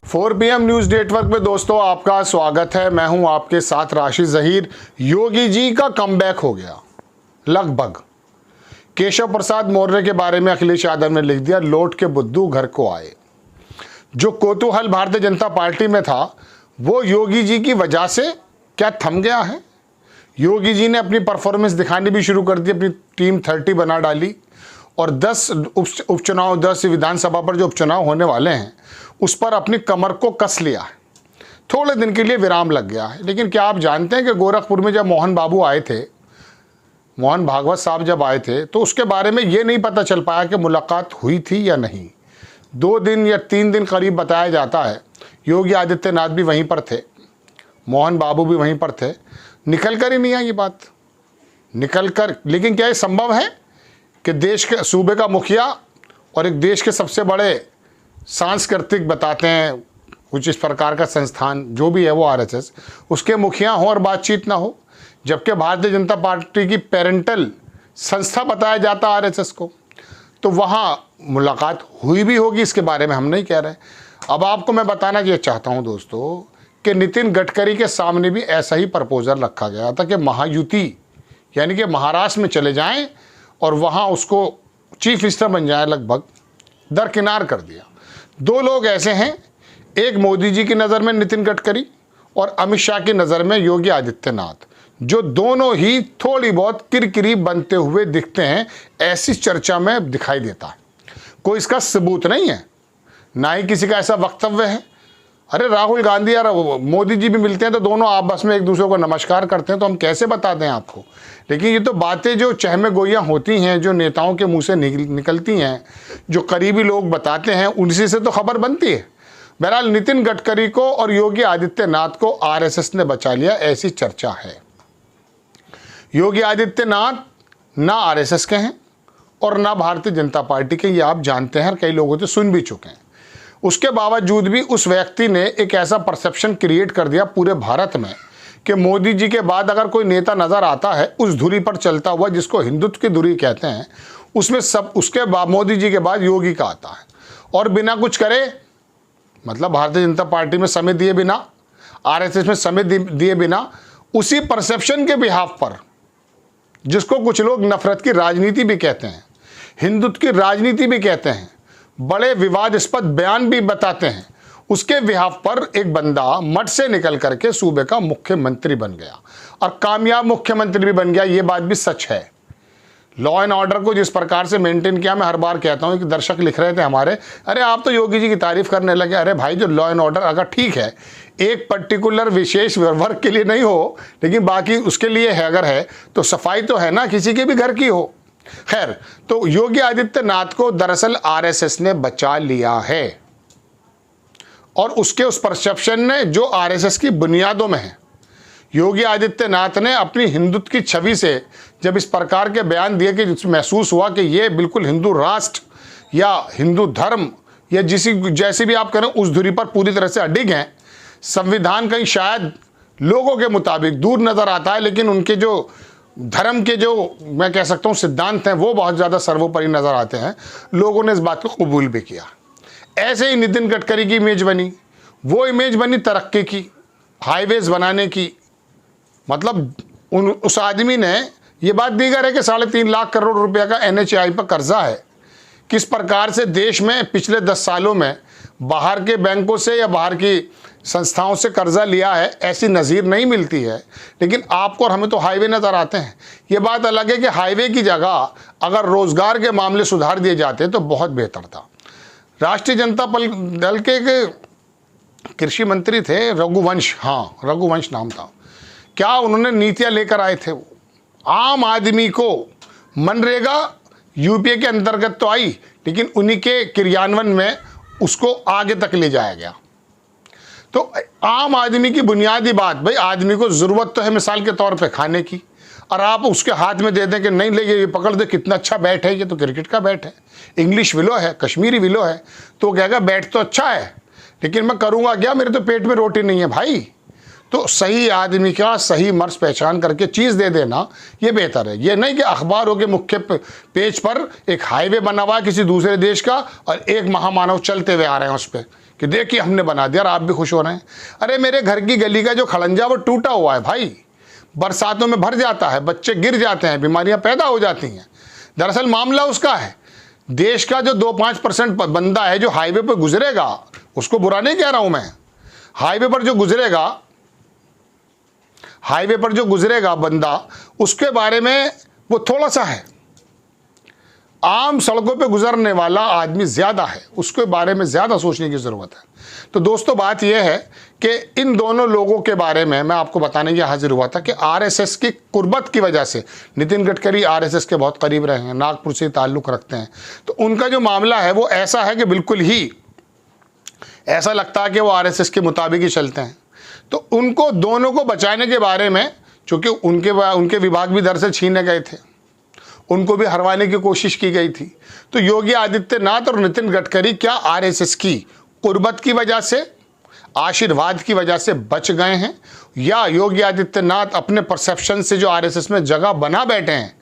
4 PM news network में दोस्तों आपका स्वागत है। मैं हूं आपके साथ राशिद ज़हीर। योगी जी का कमबैक हो गया लगभग। केशव प्रसाद मौर्य के बारे में अखिलेश यादव ने लिख दिया, लौट के बुद्धू घर को आए। जो कौतूहल भारतीय जनता पार्टी में था वो योगी जी की वजह से क्या थम गया है। योगी जी ने अपनी परफॉर्मेंस दिखानी भी शुरू कर दी, अपनी टीम 30 बना डाली और 10 उपचुनाव 10 विधानसभा पर जो उपचुनाव होने वाले हैं उस पर अपनी कमर को कस लिया है। थोड़े दिन के लिए विराम लग गया है, लेकिन क्या आप जानते हैं कि गोरखपुर में जब मोहन बाबू आए थे, मोहन भागवत साहब जब आए थे तो उसके बारे में ये नहीं पता चल पाया कि मुलाकात हुई थी या नहीं। 2 दिन या 3 दिन करीब बताया जाता है। योगी आदित्यनाथ भी वहीं पर थे, मोहन बाबू भी वहीं पर थे, निकल कर ही नहीं आई ये बात, निकल कर। लेकिन क्या ये संभव है कि देश के सूबे का मुखिया और एक देश के सबसे बड़े सांस्कृतिक बताते हैं कुछ इस प्रकार का संस्थान जो भी है वो आरएसएस, उसके मुखिया हो और बातचीत ना हो, जबकि भारतीय जनता पार्टी की पेरेंटल संस्था बताया जाता आरएसएस को, तो वहाँ मुलाकात हुई भी होगी, इसके बारे में हम नहीं कह रहे। अब आपको मैं बताना ये चाहता हूँ दोस्तों कि नितिन गडकरी के सामने भी ऐसा ही प्रपोजल रखा गया था कि महायुति यानी कि महाराष्ट्र में चले जाएं और वहाँ उसको चीफ मिनिस्टर बन जाए, लगभग दरकिनार कर दिया। 2 लोग ऐसे हैं, एक मोदी जी की नज़र में नितिन गडकरी और अमित शाह की नज़र में योगी आदित्यनाथ, जो दोनों ही थोड़ी बहुत किरकिरी बनते हुए दिखते हैं, ऐसी चर्चा में दिखाई देता है। कोई इसका सबूत नहीं है, ना ही किसी का ऐसा वक्तव्य है। अरे राहुल गांधी और मोदी जी भी मिलते हैं तो दोनों आपस में एक दूसरे को नमस्कार करते हैं, तो हम कैसे बता दें आपको। लेकिन ये तो बातें जो चहमे गोइयाँ होती हैं, जो नेताओं के मुंह से निकलती हैं, जो करीबी लोग बताते हैं, उनसे से तो खबर बनती है। बहरहाल नितिन गडकरी को और योगी आदित्यनाथ को आरएसएस ने बचा लिया, ऐसी चर्चा है। योगी आदित्यनाथ ना आरएसएस के हैं और ना भारतीय जनता पार्टी के, ये आप जानते हैं और कई लोगों से सुन भी चुके हैं। उसके बावजूद भी उस व्यक्ति ने एक ऐसा परसेप्शन क्रिएट कर दिया पूरे भारत में कि मोदी जी के बाद अगर कोई नेता नज़र आता है उस धुरी पर चलता हुआ, जिसको हिंदुत्व की धुरी कहते हैं, उसमें सब उसके बाद मोदी जी के बाद योगी का आता है। और बिना कुछ करे, मतलब भारतीय जनता पार्टी में समय दिए बिना, आरएसएस में समय दिए बिना, उसी परसेप्शन के बिहाफ पर, जिसको कुछ लोग नफरत की राजनीति भी कहते हैं, हिंदुत्व की राजनीति भी कहते हैं, बड़े विवादास्पद बयान भी बताते हैं, उसके बिहाफ पर एक बंदा मठ से निकल करके सूबे का मुख्यमंत्री बन गया और कामयाब मुख्यमंत्री भी बन गया। ये बात भी सच है। लॉ एंड ऑर्डर को जिस प्रकार से मेंटेन किया, मैं हर बार कहता हूँ कि दर्शक लिख रहे थे हमारे, अरे आप तो योगी जी की तारीफ करने लगे। अरे भाई, जो लॉ एंड ऑर्डर अगर ठीक है, एक पर्टिकुलर विशेष वर्ग के लिए नहीं हो, लेकिन बाकी उसके लिए है, अगर है तो सफाई तो है ना, किसी के भी घर की हो। खैर, तो योगी आदित्यनाथ को दरअसल आरएसएस ने बचा लिया है और उसके उस परसेप्शन ने जो आरएसएस की बुनियादों में है। योगी आदित्यनाथ ने अपनी हिंदुत्व की छवि से जब इस प्रकार के बयान दिए कि महसूस हुआ कि ये बिल्कुल हिंदू राष्ट्र या हिंदू धर्म या जैसे भी आप करें उस धुरी पर पूरी तरह से अडिग हैं। संविधान कहीं शायद लोगों के मुताबिक दूर नज़र आता है, लेकिन उनके जो धर्म के जो मैं कह सकता हूँ सिद्धांत हैं वो बहुत ज़्यादा सर्वोपरि नज़र आते हैं। लोगों ने इस बात को कबूल भी किया। ऐसे ही नितिन गडकरी की इमेज बनी, वो इमेज बनी तरक्की की, हाईवेज बनाने की। मतलब उस आदमी ने ये बात दीगर है कि 3.5 लाख करोड़ रुपए का NHAI पर कर्जा है। किस प्रकार से देश में पिछले 10 सालों में बाहर के बैंकों से या बाहर की संस्थाओं से कर्जा लिया है, ऐसी नज़ीर नहीं मिलती है। लेकिन आपको और हमें तो हाईवे नज़र आते हैं। ये बात अलग है कि हाईवे की जगह अगर रोज़गार के मामले सुधार दिए जाते तो बहुत बेहतर था। राष्ट्रीय जनता दल के कृषि मंत्री थे रघुवंश, हाँ रघुवंश नाम था। क्या उन्होंने नीतियाँ लेकर आए थे, वो आम आदमी को मनरेगा यूपीए के अंतर्गत तो आई, लेकिन उन्हीं के क्रियान्वयन में उसको आगे तक ले जाया गया। तो आम आदमी की बुनियादी बात, भाई आदमी को ज़रूरत तो है मिसाल के तौर पे खाने की, और आप उसके हाथ में दे दें कि नहीं ले ये पकड़ दे, कितना अच्छा बैट है, ये तो क्रिकेट का बैट है, इंग्लिश विलो है, कश्मीरी विलो है, तो कहेगा बैट तो अच्छा है लेकिन मैं करूँगा क्या, मेरे तो पेट में रोटी नहीं है भाई। तो सही आदमी का सही मर्ज पहचान करके चीज़ दे देना ये बेहतर है। ये नहीं कि अखबारों के मुख्य पेज पर एक हाईवे बना हुआ है किसी दूसरे देश का और एक महामानव चलते हुए आ रहे हैं उस पर। कि देखिए हमने बना दिया और आप भी खुश हो रहे हैं। अरे मेरे घर की गली का जो खड़ंजा वो टूटा हुआ है भाई, बरसातों में भर जाता है, बच्चे गिर जाते हैं, बीमारियां पैदा हो जाती हैं। दरअसल मामला उसका है, देश का जो 2-5% बंदा है जो हाईवे पर गुजरेगा, उसको बुरा नहीं कह रहा हूं मैं, हाईवे पर जो गुजरेगा बंदा, उसके बारे में वो थोड़ा सा है। आम सड़कों पे गुजरने वाला आदमी ज़्यादा है, उसके बारे में ज़्यादा सोचने की ज़रूरत है। तो दोस्तों बात यह है कि इन दोनों लोगों के बारे में मैं आपको बताने के हाजिर हुआ था कि आरएसएस की कुर्बत की वजह से, नितिन गडकरी आरएसएस के बहुत करीब रहे हैं, नागपुर से ताल्लुक़ रखते हैं, तो उनका जो मामला है वो ऐसा है कि बिल्कुल ही ऐसा लगता है कि वो आरएसएस के मुताबिक ही चलते हैं। तो उनको दोनों को बचाने के बारे में, चूँकि उनके विभाग भी दरअसल छीने गए थे, उनको भी हरवाने की कोशिश की गई थी। तो योगी आदित्यनाथ और नितिन गडकरी क्या आरएसएस की कुर्बत की वजह से, आशीर्वाद की वजह से बच गए हैं, या योगी आदित्यनाथ अपने परसेप्शन से जो आरएसएस में जगह बना बैठे हैं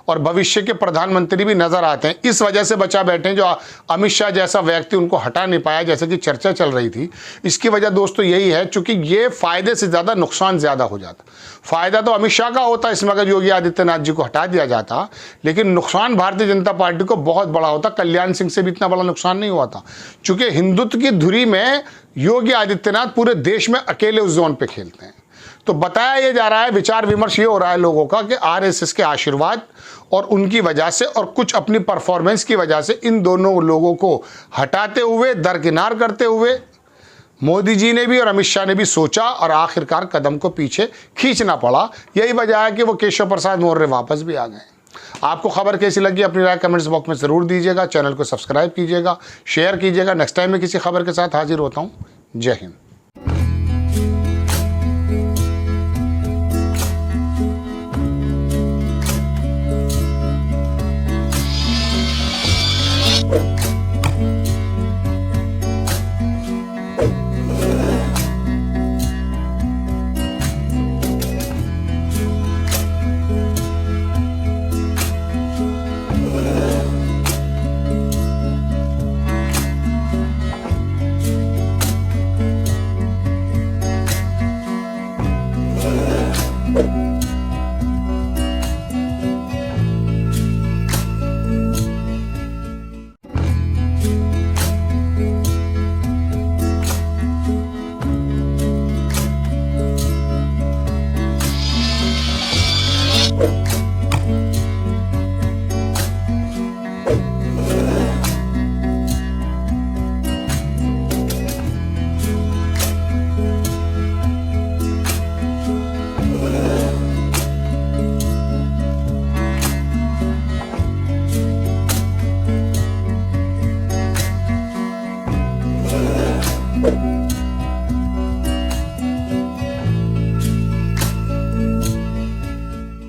और भविष्य के प्रधानमंत्री भी नजर आते हैं, इस वजह से बचा बैठे हैं, जो अमित शाह जैसा व्यक्ति उनको हटा नहीं पाया, जैसे कि चर्चा चल रही थी। इसकी वजह दोस्तों यही है, चूंकि ये फायदे से ज़्यादा नुकसान ज़्यादा हो जाता। फायदा तो अमित शाह का होता इसमें अगर योगी आदित्यनाथ जी को हटा दिया जाता, लेकिन नुकसान भारतीय जनता पार्टी को बहुत बड़ा होता। कल्याण सिंह से भी इतना बड़ा नुकसान नहीं हुआ था, चूंकि हिंदुत्व की धुरी में योगी आदित्यनाथ पूरे देश में अकेले उस जोन पे खेलते हैं। तो बताया ये जा रहा है, विचार विमर्श ये हो रहा है लोगों का कि आरएसएस के आशीर्वाद और उनकी वजह से और कुछ अपनी परफॉर्मेंस की वजह से इन दोनों लोगों को हटाते हुए, दरकिनार करते हुए मोदी जी ने भी और अमित शाह ने भी सोचा और आखिरकार कदम को पीछे खींचना पड़ा। यही वजह है कि वो केशव प्रसाद मौर्य वापस भी आ गए। आपको खबर कैसी लगी अपनी राय कमेंट्स बॉक्स में ज़रूर दीजिएगा। चैनल को सब्सक्राइब कीजिएगा, शेयर कीजिएगा। नेक्स्ट टाइम मैं किसी खबर के साथ हाजिर होता हूँ। जय हिंद।